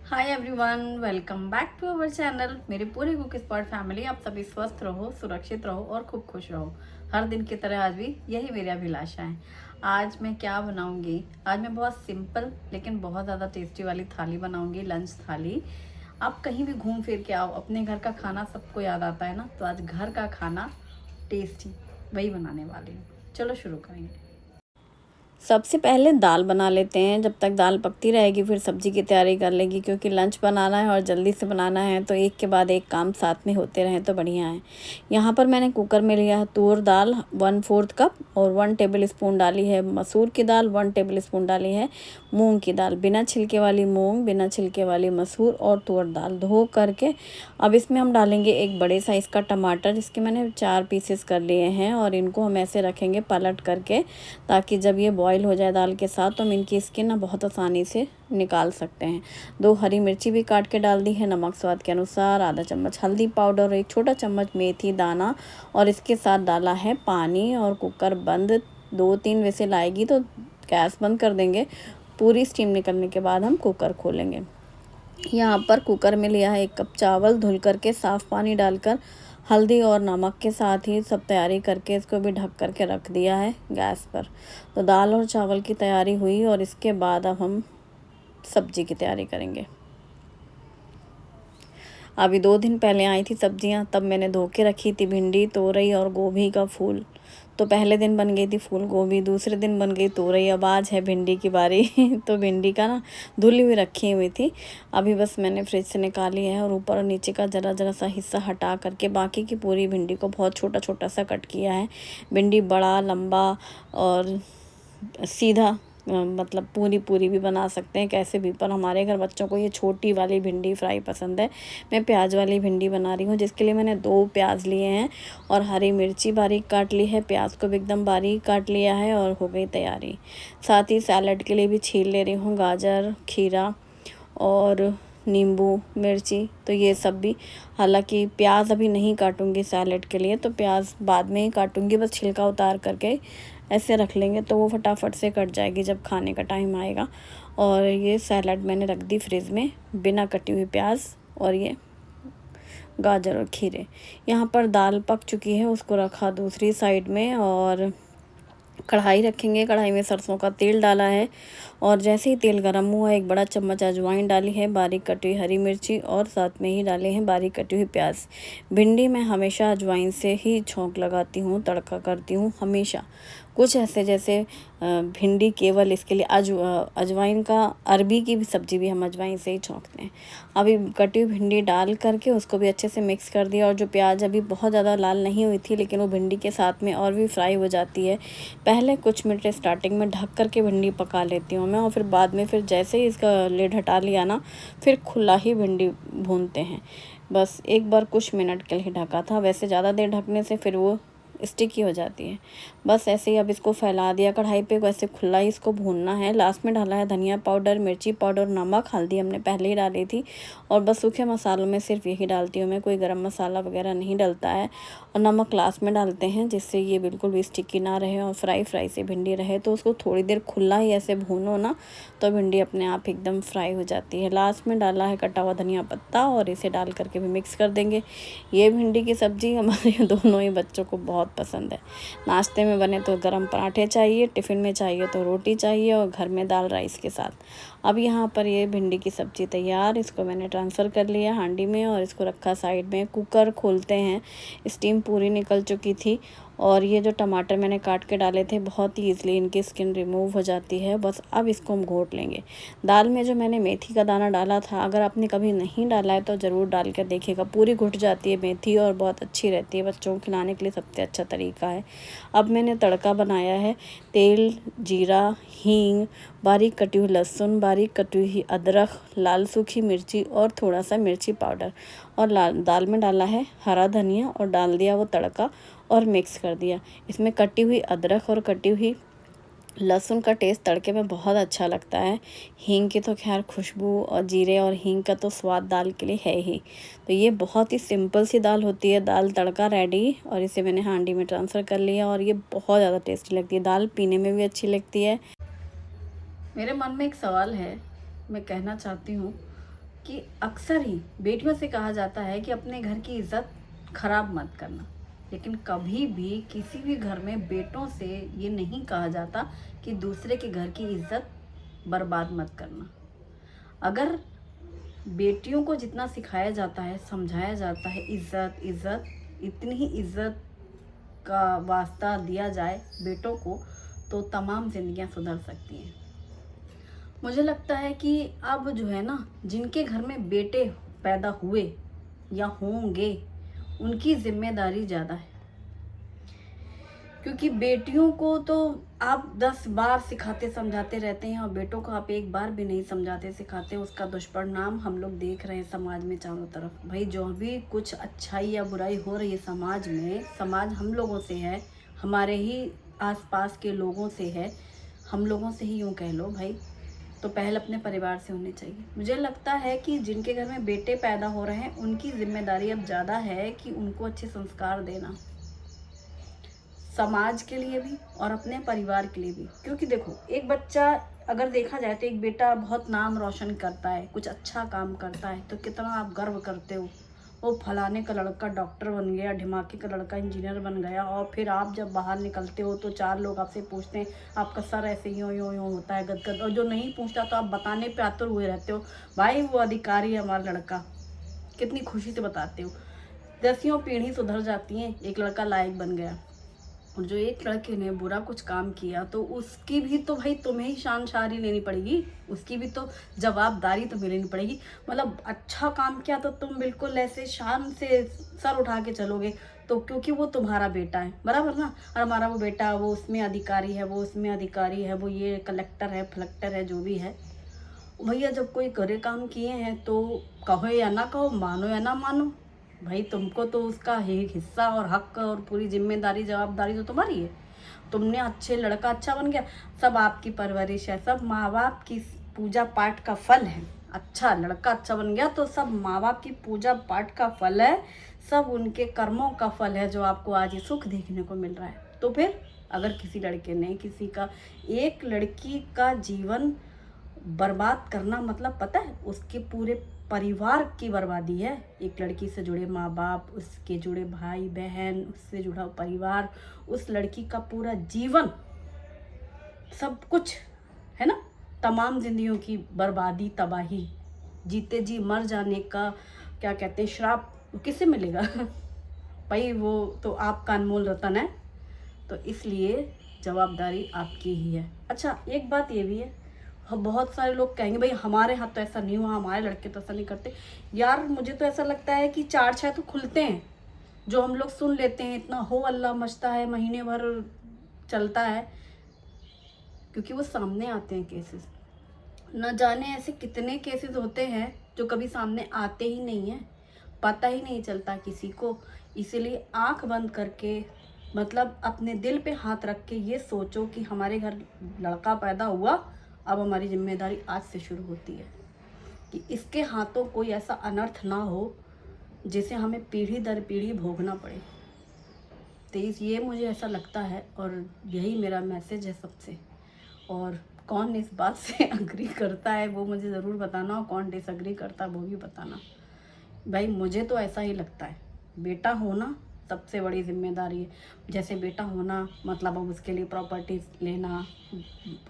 Hi everyone, welcome back to our channel. मेरे पूरे cook spot family, आप सभी स्वस्थ रहो, सुरक्षित रहो और खूब खुश रहो। हर दिन की तरह आज भी यही मेरी अभिलाषा है। आज मैं क्या बनाऊंगी? आज मैं बहुत सिंपल लेकिन बहुत ज़्यादा टेस्टी वाली थाली बनाऊंगी, लंच थाली। आप कहीं भी घूम फिर के आओ, अपने घर का खाना सबको याद आता है ना, तो आज घर का खाना टेस्टी वही बनाने वाली हूँ। चलो शुरू करेंगे। सबसे पहले दाल बना लेते हैं। जब तक दाल पकती रहेगी फिर सब्जी की तैयारी कर लेंगी, क्योंकि लंच बनाना है और जल्दी से बनाना है, तो एक के बाद एक काम साथ में होते रहें तो बढ़िया है। यहाँ पर मैंने कुकर में लिया है तूर दाल 1/4 कप, और 1 टेबल स्पून डाली है मसूर की दाल, 1 टेबल स्पून डाली है मूंग की दाल, बिना छिलके वाली मूंग, बिना छिलके वाली मसूर और तूर दाल धो करके। अब इसमें हम डालेंगे एक बड़े साइज़ का टमाटर, जिसके मैंने 4 पीसेस कर लिए हैं, और इनको हम ऐसे रखेंगे पलट करके, ताकि जब ये बॉईल हो जाए दाल के साथ तो हम इनकी स्किन ना बहुत आसानी से निकाल सकते हैं। 2 हरी मिर्ची भी काट के डाल दी है, नमक स्वाद के अनुसार, आधा चम्मच हल्दी पाउडर और 1 छोटा चम्मच मेथी दाना, और इसके साथ डाला है पानी। और कुकर बंद, 2-3 विसिल आएगी तो गैस बंद कर देंगे। पूरी स्टीम निकलने के बाद हम कुकर खोलेंगे। यहाँ पर कुकर में लिया है 1 कप चावल, धुल करके साफ़ पानी डालकर हल्दी और नमक के साथ ही सब तैयारी करके इसको भी ढक करके रख दिया है गैस पर। तो दाल और चावल की तैयारी हुई, और इसके बाद अब हम सब्जी की तैयारी करेंगे। अभी 2 दिन पहले आई थी सब्जियां, तब मैंने धो के रखी थी भिंडी, तोरई और गोभी का फूल। तो पहले दिन बन गई थी फूल गोभी, दूसरे दिन बन गई तोरई, अब आज है भिंडी की बारी। तो भिंडी का ना धुली हुई रखी हुई थी, अभी बस मैंने फ्रिज से निकाली है, और ऊपर और नीचे का ज़रा ज़रा सा हिस्सा हटा करके बाकी की पूरी भिंडी को बहुत छोटा छोटा सा कट किया है। भिंडी बड़ा, लंबा और सीधा, मतलब पूरी पूरी भी बना सकते हैं कैसे भी, पर हमारे घर बच्चों को ये छोटी वाली भिंडी फ्राई पसंद है। मैं प्याज वाली भिंडी बना रही हूँ, जिसके लिए मैंने 2 प्याज लिए हैं और हरी मिर्ची बारीक काट ली है, प्याज को भी एकदम बारीक काट लिया है, और हो गई तैयारी। साथ ही सैलड के लिए भी छील ले रही हूँ गाजर, खीरा और नींबू, मिर्ची, तो ये सब भी। हालांकि प्याज अभी नहीं काटूंगी सैलेड के लिए, तो प्याज बाद में ही काटूंगी, बस छिलका उतार करके ऐसे रख लेंगे तो वो फटाफट से कट जाएगी जब खाने का टाइम आएगा। और ये सैलड मैंने रख दी फ्रिज में, बिना कटी हुई प्याज और ये गाजर और खीरे। यहाँ पर दाल पक चुकी है, उसको रखा दूसरी साइड में, और कढ़ाई रखेंगे। कढ़ाई में सरसों का तेल डाला है, और जैसे ही तेल गर्म हुआ 1 बड़ा चम्मच अजवाइन डाली है, बारीक कटी हुई हरी मिर्ची, और साथ में ही डाले हैं बारीक कटी हुई प्याज। भिंडी मैं हमेशा अजवाइन से ही छौंक लगाती हूँ, तड़का करती हूँ हमेशा। कुछ ऐसे जैसे भिंडी केवल इसके लिए अजवाइन का, अरबी की भी सब्ज़ी भी हम अजवाइन से ही छौंकते हैं। अभी कटी हुई भिंडी डाल करके उसको भी अच्छे से मिक्स कर दिया, और जो प्याज अभी बहुत ज़्यादा लाल नहीं हुई थी, लेकिन वो भिंडी के साथ में और भी फ्राई हो जाती है। पहले कुछ मिनट स्टार्टिंग में ढक करके भिंडी पका लेती हूँ मैं, और फिर बाद में फिर जैसे ही इसका लिड हटा लिया ना, फिर खुला ही भिंडी भूनते हैं। बस एक बार कुछ मिनट के लिए ढका था, वैसे ज़्यादा देर ढकने से फिर वो स्टिकी हो जाती है। बस ऐसे ही अब इसको फैला दिया कढ़ाई पे, वैसे खुला ही इसको भूनना है। लास्ट में डाला है धनिया पाउडर, मिर्ची पाउडर, नमक, हल्दी हमने पहले ही डाली थी, और बस सूखे मसालों में सिर्फ यही डालती हूँ मैं, कोई गरम मसाला वगैरह नहीं डलता है। और नमक लास्ट में डालते हैं, जिससे ये बिल्कुल भी स्टिकी ना रहे और फ्राई से भिंडी रहे। तो उसको थोड़ी देर खुला ही ऐसे भूनो ना, तो भिंडी अपने आप एकदम फ्राई हो जाती है। लास्ट में डाला है कटा हुआ धनिया पत्ता, और इसे डाल करके भी मिक्स कर देंगे। ये भिंडी की सब्ज़ी हमारे दोनों ही बच्चों को बहुत पसंद है। नाश्ते में बने तो गरम पराठे चाहिए, टिफ़िन में चाहिए तो रोटी चाहिए, और घर में दाल राइस के साथ। अब यहाँ पर ये भिंडी की सब्ज़ी तैयार, इसको मैंने ट्रांसफ़र कर लिया हांडी में, और इसको रखा साइड में। कुकर खोलते हैं, स्टीम पूरी निकल चुकी थी, और ये जो टमाटर मैंने काट के डाले थे, बहुत ही ईज़िली इनकी स्किन रिमूव हो जाती है। बस अब इसको हम घोट लेंगे। दाल में जो मैंने मेथी का दाना डाला था, अगर आपने कभी नहीं डाला है तो ज़रूर डाल कर देखिएगा, पूरी घुट जाती है मेथी और बहुत अच्छी रहती है, बच्चों को खिलाने के लिए सबसे अच्छा तरीका है। अब मैंने तड़का बनाया है, तेल, जीरा, हींग, बारीक कटी हुई लहसुन, बारीक कटी हुई अदरक, लाल सूखी मिर्ची और थोड़ा सा मिर्ची पाउडर, और दाल में डाला है हरा धनिया, और डाल दिया वो तड़का और मिक्स कर दिया। इसमें कटी हुई अदरक और कटी हुई लहसुन का टेस्ट तड़के में बहुत अच्छा लगता है। हींग की तो खैर खुशबू, और जीरे और हींग का तो स्वाद दाल के लिए है ही। तो ये बहुत ही सिंपल सी दाल होती है। दाल तड़का रेडी, और इसे मैंने हांडी में ट्रांसफ़र कर लिया, और ये बहुत ज़्यादा टेस्टी लगती है। दाल पीने में भी अच्छी लगती है। मेरे मन में एक सवाल है, मैं कहना चाहती हूँ कि अक्सर ही बेटियों से कहा जाता है कि अपने घर की इज्जत खराब मत करना, लेकिन कभी भी किसी भी घर में बेटों से ये नहीं कहा जाता कि दूसरे के घर की इज्जत बर्बाद मत करना। अगर बेटियों को जितना सिखाया जाता है, समझाया जाता है इज्जत इज्जत, इतनी ही इज्जत का वास्ता दिया जाए बेटों को, तो तमाम जिंदगियां सुधर सकती हैं। मुझे लगता है कि अब जो है ना, जिनके घर में बेटे पैदा हुए या होंगे उनकी जिम्मेदारी ज़्यादा है, क्योंकि बेटियों को तो आप 10 बार सिखाते समझाते रहते हैं और बेटों को आप एक बार भी नहीं समझाते सिखाते, उसका दुष्परिणाम हम लोग देख रहे हैं समाज में चारों तरफ। भाई जो भी कुछ अच्छाई या बुराई हो रही है समाज में, समाज हम लोगों से है, हमारे ही आसपास के लोगों से है, हम लोगों से ही यूँ कह लो भाई। तो पहल अपने परिवार से होनी चाहिए। मुझे लगता है कि जिनके घर में बेटे पैदा हो रहे हैं उनकी जिम्मेदारी अब ज़्यादा है कि उनको अच्छे संस्कार देना, समाज के लिए भी और अपने परिवार के लिए भी। क्योंकि देखो, एक बच्चा अगर देखा जाए तो एक बेटा बहुत नाम रोशन करता है, कुछ अच्छा काम करता है, तो कितना आप गर्व करते हो, वो फलाने का लड़का डॉक्टर बन गया, ढिमाके का लड़का इंजीनियर बन गया। और फिर आप जब बाहर निकलते हो तो 4 लोग आपसे पूछते हैं, आपका सर ऐसे यूँ यूँ यूँ होता है गदगद, और जो नहीं पूछता तो आप बताने पे आतुर हुए रहते हो, भाई वो अधिकारी है हमारा लड़का, कितनी खुशी से बताते हो। 10वीं पीढ़ी सुधर जाती हैं, एक लड़का लायक बन गया। और जो एक लड़के ने बुरा कुछ काम किया तो उसकी भी तो भाई तुम्हें ही शानशारी लेनी पड़ेगी, उसकी भी तो जवाबदारी तुम्हें लेनी पड़ेगी। मतलब अच्छा काम किया तो तुम बिल्कुल ऐसे शान से सर उठा के चलोगे, तो क्योंकि वो तुम्हारा बेटा है, बराबर ना। और हमारा वो बेटा, वो उसमें अधिकारी है, वो उसमें अधिकारी है, वो ये कलेक्टर है, फलेक्टर है, जो भी है। भैया जब कोई करे काम किए हैं तो कहो या ना कहो, मानो या ना मानो, भाई तुमको तो उसका एक हिस्सा और हक और पूरी जिम्मेदारी जवाबदारी तो तुम्हारी है। तुमने अच्छे लड़का अच्छा बन गया, सब आपकी परवरिश है, सब माँ बाप की पूजा पाठ का फल है। अच्छा लड़का अच्छा बन गया तो सब माँ बाप की पूजा पाठ का फल है, सब उनके कर्मों का फल है, जो आपको आज ये सुख देखने को मिल रहा है। तो फिर अगर किसी लड़के ने किसी का, एक लड़की का जीवन बर्बाद करना मतलब पता है, उसके पूरे परिवार की बर्बादी है। एक लड़की से जुड़े माँ बाप, उसके जुड़े भाई बहन, उससे जुड़ा परिवार, उस लड़की का पूरा जीवन, सब कुछ है ना, तमाम जिंदगियों की बर्बादी, तबाही, जीते जी मर जाने का क्या कहते हैं श्राप किसे मिलेगा भाई वो तो आपका अनमोल रतन है, तो इसलिए जवाबदारी आपकी ही है। अच्छा एक बात ये भी है, बहुत सारे लोग कहेंगे भाई हमारे हाथ तो ऐसा नहीं हुआ, हमारे लड़के तो ऐसा नहीं करते। यार मुझे तो ऐसा लगता है कि 4-6 तो खुलते हैं जो हम लोग सुन लेते हैं, इतना हो अल्लाह मचता है, महीने भर चलता है, क्योंकि वो सामने आते हैं केसेस। न जाने ऐसे कितने केसेस होते हैं जो कभी सामने आते ही नहीं हैं, पता ही नहीं चलता किसी को। इसीलिए आंख बंद करके, मतलब अपने दिल पे हाथ रख के ये सोचो कि हमारे घर लड़का पैदा हुआ, अब हमारी जिम्मेदारी आज से शुरू होती है कि इसके हाथों कोई ऐसा अनर्थ ना हो जिसे हमें पीढ़ी दर पीढ़ी भोगना पड़े। तो ये मुझे ऐसा लगता है और यही मेरा मैसेज है सबसे। और कौन इस बात से अग्री करता है वो मुझे ज़रूर बताना, और कौन डिसअग्री करता है वो भी बताना। भाई मुझे तो ऐसा ही लगता है, बेटा होना सबसे बड़ी जिम्मेदारी है। जैसे बेटा होना मतलब अब उसके लिए प्रॉपर्टीज लेना,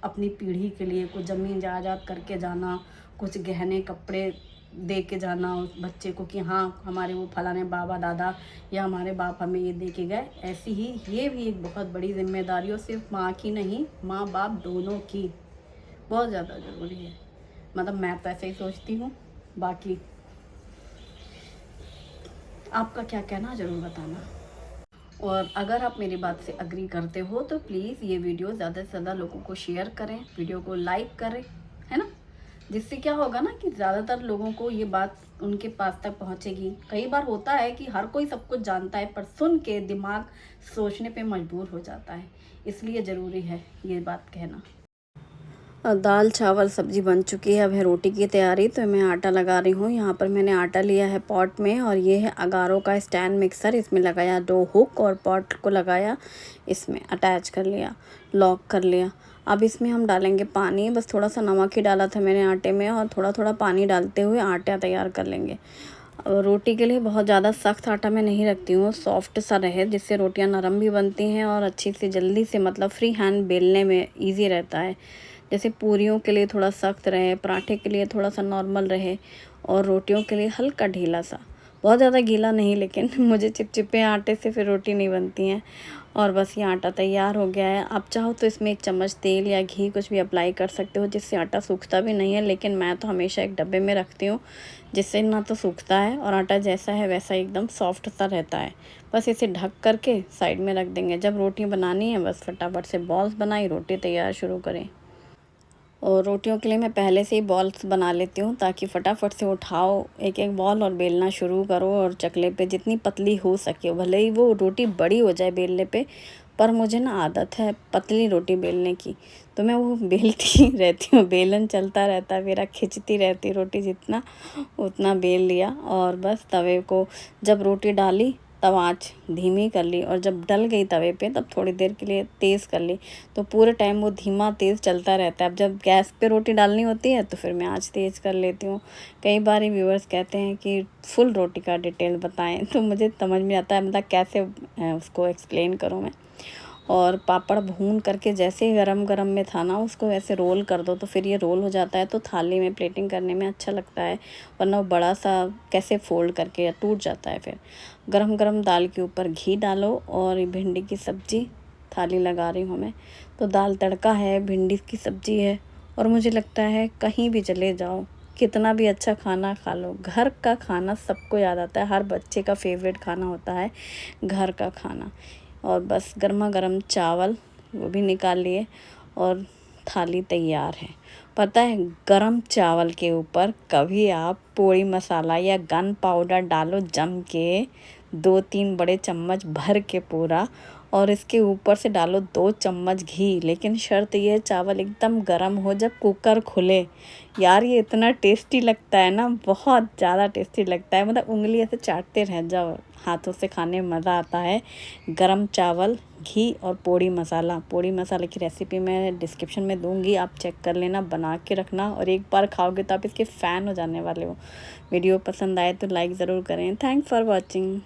अपनी पीढ़ी के लिए कुछ ज़मीन जायदाद करके जाना, कुछ गहने कपड़े दे के जाना उस बच्चे को कि हाँ हमारे वो फलाने बाबा दादा या हमारे बाप हमें ये दे के गए। ऐसी ही ये भी एक बहुत बड़ी जिम्मेदारी, और सिर्फ माँ की नहीं, माँ बाप दोनों की बहुत ज़्यादा ज़रूरी है। मतलब मैं तो ऐसे ही सोचती हूँ, बाकी आपका क्या कहना ज़रूर बताना। और अगर आप मेरी बात से अग्री करते हो तो प्लीज़ ये वीडियो ज़्यादा से ज़्यादा लोगों को शेयर करें, वीडियो को लाइक करें, है ना। जिससे क्या होगा ना कि ज़्यादातर लोगों को ये बात उनके पास तक पहुंचेगी। कई बार होता है कि हर कोई सब कुछ जानता है, पर सुन के दिमाग सोचने पे मजबूर हो जाता है, इसलिए ज़रूरी है ये बात कहना। दाल चावल सब्जी बन चुकी है, अब है रोटी की तैयारी। तो मैं आटा लगा रही हूँ। यहाँ पर मैंने आटा लिया है पॉट में, और ये है अगारो का स्टैंड मिक्सर, इसमें लगाया 2 हुक और पॉट को लगाया, इसमें अटैच कर लिया, लॉक कर लिया। अब इसमें हम डालेंगे पानी, बस थोड़ा सा नमक ही डाला था मैंने आटे में, और थोड़ा थोड़ा पानी डालते हुए आटा तैयार कर लेंगे। रोटी के लिए बहुत ज़्यादा सख्त आटा मैं नहीं रखती हूँ, सॉफ्ट सा रहे, जिससे रोटियाँ नरम भी बनती हैं और अच्छी से जल्दी से मतलब फ्री हैंड बेलने में ईज़ी रहता है। जैसे पूरियों के लिए थोड़ा सख्त रहे, पराठे के लिए थोड़ा सा नॉर्मल रहे, और रोटियों के लिए हल्का ढीला सा, बहुत ज़्यादा गीला नहीं, लेकिन मुझे चिपचिपे आटे से फिर रोटी नहीं बनती हैं। और बस ये आटा तैयार हो गया है। आप चाहो तो इसमें 1 चम्मच तेल या घी कुछ भी अप्लाई कर सकते हो, जिससे आटा सूखता भी नहीं है, लेकिन मैं तो हमेशा एक डब्बे में रखती हूँ, जिससे ना तो सूखता है और आटा जैसा है वैसा एकदम सॉफ्ट सा रहता है। बस इसे ढक करके साइड में रख देंगे। जब रोटी बनानी है बस फटाफट से बॉल्स बनाई, रोटी तैयार शुरू करें। और रोटियों के लिए मैं पहले से ही बॉल्स बना लेती हूँ, ताकि फटाफट से उठाओ एक एक बॉल और बेलना शुरू करो, और चकले पे जितनी पतली हो सके, भले ही वो रोटी बड़ी हो जाए बेलने पे, पर मुझे ना आदत है पतली रोटी बेलने की, तो मैं वो बेलती रहती हूँ, बेलन चलता रहता है मेरा, खिंचती रहती रोटी, जितना उतना बेल लिया। और बस तवे को जब रोटी डाली तब आँच धीमी कर ली, और जब डल गई तवे पे तब थोड़ी देर के लिए तेज़ कर ली। तो पूरे टाइम वो धीमा तेज़ चलता रहता है। अब जब गैस पे रोटी डालनी होती है तो फिर मैं आँच तेज़ कर लेती हूँ। कई बार व्यूअर्स कहते हैं कि फुल रोटी का डिटेल बताएं, तो मुझे समझ में आता है मतलब कैसे उसको एक्सप्लेन करूँ मैं। और पापड़ भून करके जैसे ही गरम गरम में था ना, उसको ऐसे रोल कर दो, तो फिर ये रोल हो जाता है, तो थाली में प्लेटिंग करने में अच्छा लगता है, वरना वो बड़ा सा कैसे फोल्ड करके या टूट जाता है। फिर गरम गरम दाल के ऊपर घी डालो, और भिंडी की सब्ज़ी थाली लगा रही हूँ मैं। तो दाल तड़का है, भिंडी की सब्ज़ी है, और मुझे लगता है कहीं भी चले जाओ, कितना भी अच्छा खाना खा लो, घर का खाना सबको याद आता है। हर बच्चे का फेवरेट खाना होता है घर का खाना। और बस गर्मा गर्म चावल वो भी निकाल लिए, और थाली तैयार है। पता है, गरम चावल के ऊपर कभी आप पोड़ी मसाला या गन पाउडर डालो जम के, 2-3 बड़े चम्मच भर के पूरा, और इसके ऊपर से डालो 2 चम्मच घी, लेकिन शर्त ये है चावल एकदम गरम हो जब कुकर खुले। यार ये इतना टेस्टी लगता है ना, बहुत ज़्यादा टेस्टी लगता है, मतलब उंगली ऐसे चाटते रह जाओ, हाथों से खाने में मज़ा आता है। गरम चावल, घी और पोड़ी मसाले की रेसिपी मैं डिस्क्रिप्शन में दूंगी, आप चेक कर लेना, बना के रखना, और एक बार खाओगे तो आप इसके फ़ैन हो जाने वाले हो। वीडियो पसंद आए तो लाइक ज़रूर करें। Thanks for watching.